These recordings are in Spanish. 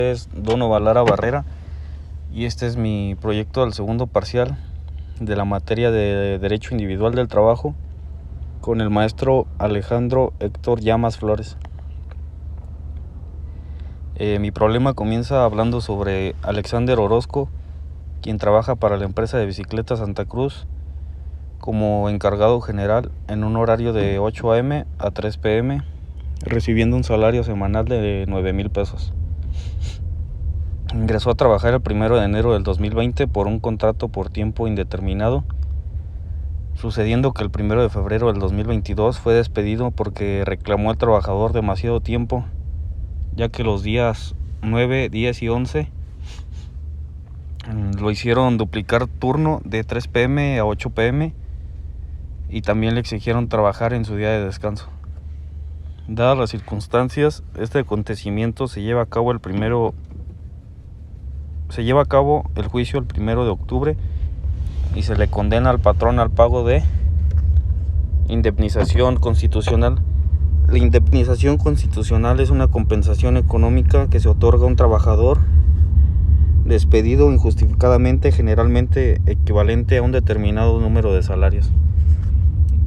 Es Donovan Lara Barrera y este es mi proyecto del segundo parcial de la materia de Derecho Individual del Trabajo con el maestro Alejandro Héctor Llamas Flores. Mi problema comienza hablando sobre Alexander Orozco, quien trabaja para la empresa de bicicletas Santa Cruz como encargado general en un horario de 8 a.m. a 3 p.m., recibiendo un salario semanal de 9,000 pesos. Ingresó a trabajar el 1 de enero del 2020 por un contrato por tiempo indeterminado, sucediendo que el 1 de febrero del 2022 fue despedido porque reclamó al trabajador demasiado tiempo, ya que los días 9, 10 y 11 lo hicieron duplicar turno de 3 p.m. a 8 p.m. y también le exigieron trabajar en su día de descanso. Dadas las circunstancias, este acontecimiento se lleva a cabo el juicio el 1 de octubre y se le condena al patrón al pago de indemnización constitucional. La indemnización constitucional es una compensación económica que se otorga a un trabajador despedido injustificadamente, generalmente equivalente a un determinado número de salarios.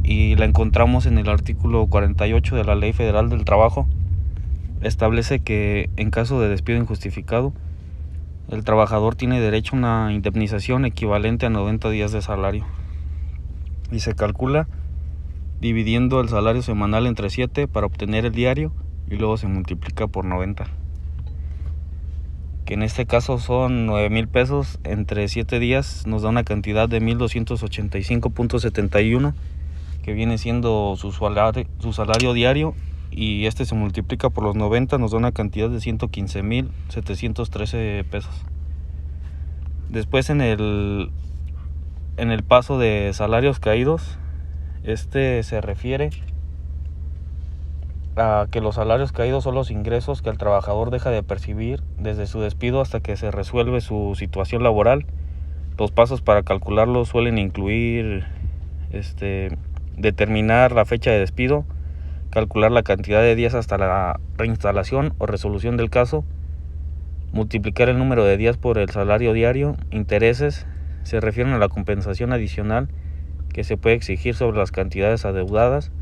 Y la encontramos en el artículo 48 de la Ley Federal del Trabajo. Establece que en caso de despido injustificado, el trabajador tiene derecho a una indemnización equivalente a 90 días de salario y se calcula dividiendo el salario semanal entre 7 para obtener el diario y luego se multiplica por 90, que en este caso son 9,000 pesos entre 7 días, nos da una cantidad de 1,285.71, que viene siendo su salario diario, y este se multiplica por los 90, nos da una cantidad de 115,713 pesos. Después en el paso de salarios caídos, este se refiere a que los salarios caídos son los ingresos que el trabajador deja de percibir desde su despido hasta que se resuelve su situación laboral. Los pasos para calcularlo suelen incluir determinar la fecha de despido, calcular la cantidad de días hasta la reinstalación o resolución del caso, multiplicar el número de días por el salario diario. Intereses se refieren a la compensación adicional que se puede exigir sobre las cantidades adeudadas,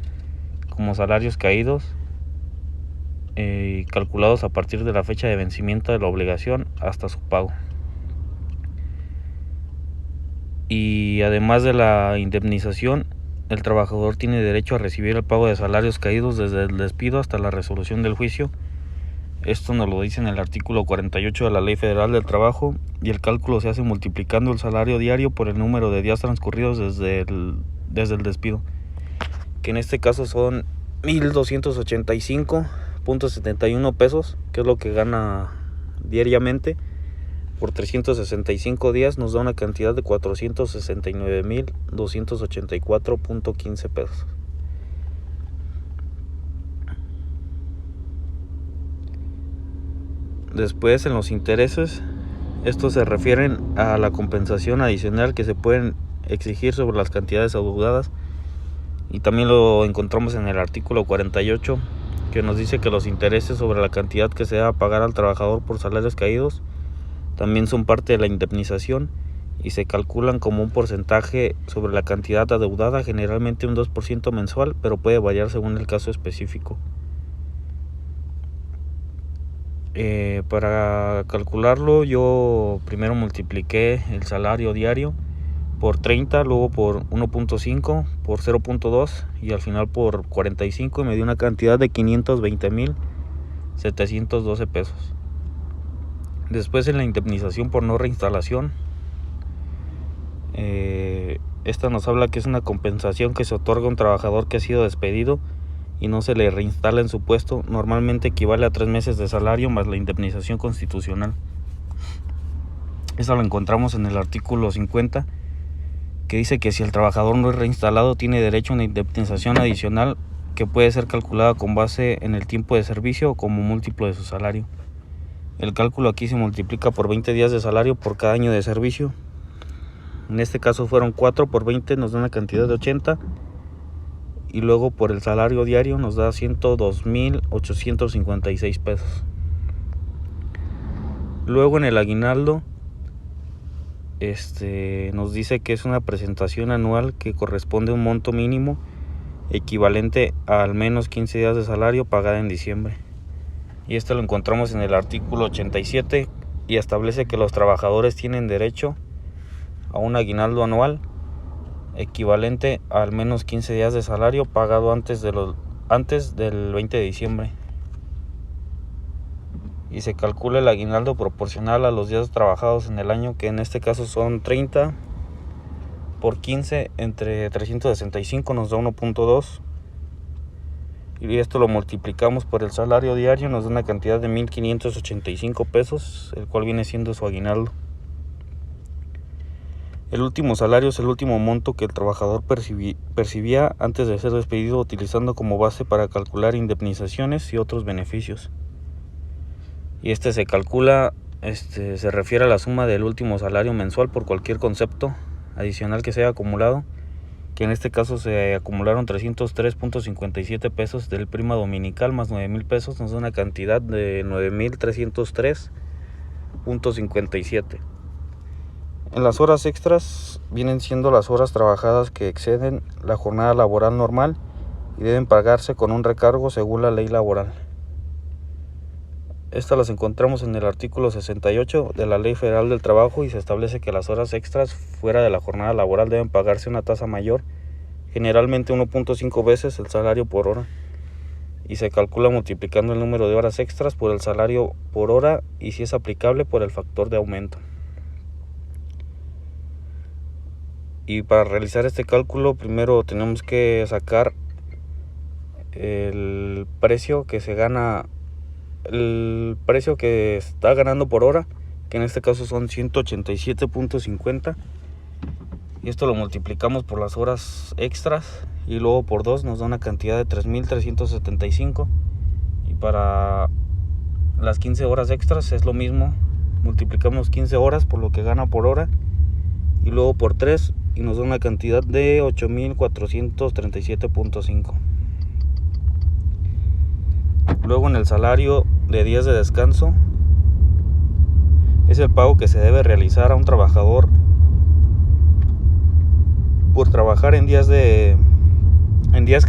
como salarios caídos, calculados a partir de la fecha de vencimiento de la obligación hasta su pago. Y además de la indemnización, el trabajador tiene derecho a recibir el pago de salarios caídos desde el despido hasta la resolución del juicio. Esto nos lo dice en el artículo 48 de la Ley Federal del Trabajo, y el cálculo se hace multiplicando el salario diario por el número de días transcurridos desde el despido, que en este caso son 1,285.71 pesos, que es lo que gana diariamente. Por 365 días nos da una cantidad de 469,284.15 pesos. Después, en los intereses, estos se refieren a la compensación adicional que se pueden exigir sobre las cantidades adeudadas, y también lo encontramos en el artículo 48, que nos dice que los intereses sobre la cantidad que se debe pagar al trabajador por salarios caídos también son parte de la indemnización y se calculan como un porcentaje sobre la cantidad adeudada, generalmente un 2% mensual, pero puede variar según el caso específico. Para calcularlo, yo primero multipliqué el salario diario por 30, luego por 1.5, por 0.2 y al final por 45, y me dio una cantidad de 520,712 pesos. Después, en la indemnización por no reinstalación, esta nos habla que es una compensación que se otorga a un trabajador que ha sido despedido y no se le reinstala en su puesto. Normalmente equivale a 3 meses de salario más la indemnización constitucional. Eso lo encontramos en el artículo 50, que dice que si el trabajador no es reinstalado, tiene derecho a una indemnización adicional que puede ser calculada con base en el tiempo de servicio o como múltiplo de su salario. El cálculo aquí se multiplica por 20 días de salario por cada año de servicio. En este caso fueron 4 por 20, nos da una cantidad de 80, y luego por el salario diario nos da 102,856 pesos. Luego en el aguinaldo nos dice que es una presentación anual que corresponde a un monto mínimo equivalente a al menos 15 días de salario pagada en diciembre. Y esto lo encontramos en el artículo 87 y establece que los trabajadores tienen derecho a un aguinaldo anual equivalente a al menos 15 días de salario pagado antes del 20 de diciembre. Y se calcula el aguinaldo proporcional a los días trabajados en el año, que en este caso son 30 por 15 entre 365 nos da 1.2, y esto lo multiplicamos por el salario diario, nos da una cantidad de 1,585 pesos, el cual viene siendo su aguinaldo. El último salario es el último monto que el trabajador percibía antes de ser despedido, utilizando como base para calcular indemnizaciones y otros beneficios. Y se calcula, se refiere a la suma del último salario mensual por cualquier concepto adicional que se haya acumulado, que en este caso se acumularon 303.57 pesos del prima dominical más 9,000 pesos, nos da una cantidad de 9,303.57. En las horas extras vienen siendo las horas trabajadas que exceden la jornada laboral normal y deben pagarse con un recargo según la ley laboral. Estas las encontramos en el artículo 68 de la Ley Federal del Trabajo, y se establece que las horas extras fuera de la jornada laboral deben pagarse una tasa mayor, generalmente 1.5 veces el salario por hora, y se calcula multiplicando el número de horas extras por el salario por hora y, si es aplicable, por el factor de aumento. Y para realizar este cálculo primero tenemos que sacar el precio que se gana, el precio que está ganando por hora, que en este caso son 187.50, y esto lo multiplicamos por las horas extras y luego por 2 nos da una cantidad de 3,375, y para las 15 horas extras es lo mismo, multiplicamos 15 horas por lo que gana por hora y luego por 3 y nos da una cantidad de 8,437.5. Luego en el salario de días de descanso es el pago que se debe realizar a un trabajador por trabajar en días que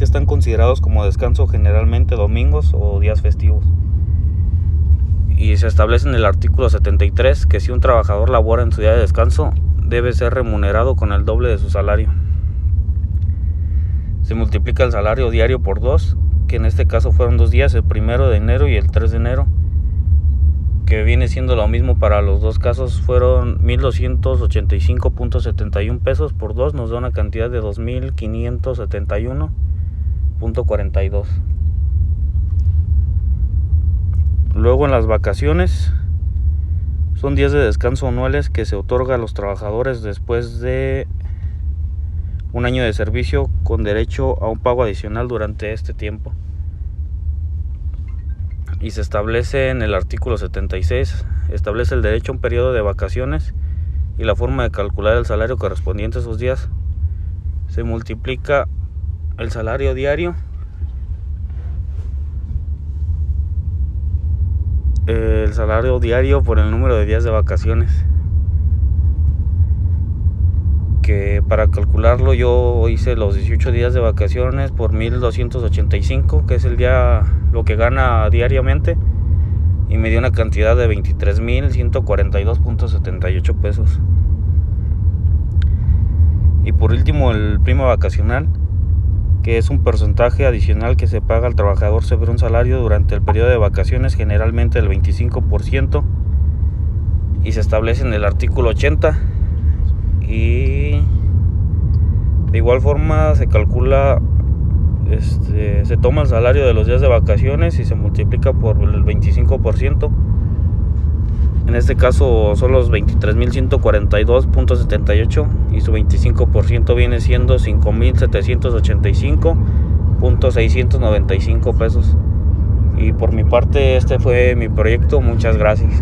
están considerados como descanso, generalmente domingos o días festivos. Y se establece en el artículo 73 que si un trabajador labora en su día de descanso debe ser remunerado con el doble de su salario. Se multiplica el salario diario por 2, que en este caso fueron 2 días, el 1 de enero y el 3 de enero, que viene siendo lo mismo para los dos casos, fueron 1,285.71 pesos por 2, nos da una cantidad de 2,571.42. Luego en las vacaciones son días de descanso anuales que se otorga a los trabajadores después de un año de servicio, con derecho a un pago adicional durante este tiempo. Y se establece en el artículo 76, establece el derecho a un periodo de vacaciones y la forma de calcular el salario correspondiente a esos días. Se multiplica el salario diario, por el número de días de vacaciones, que para calcularlo yo hice los 18 días de vacaciones por 1,285, que es lo que gana diariamente, y me dio una cantidad de 23,142.78 pesos. Y por último el prima vacacional, que es un porcentaje adicional que se paga al trabajador sobre un salario durante el periodo de vacaciones, generalmente el 25%, y se establece en el artículo 80. Y de igual forma se calcula, se toma el salario de los días de vacaciones y se multiplica por el 25%. En este caso son los 23,142.78 y su 25% viene siendo 5,785.695 pesos. Y por mi parte este fue mi proyecto. Muchas gracias.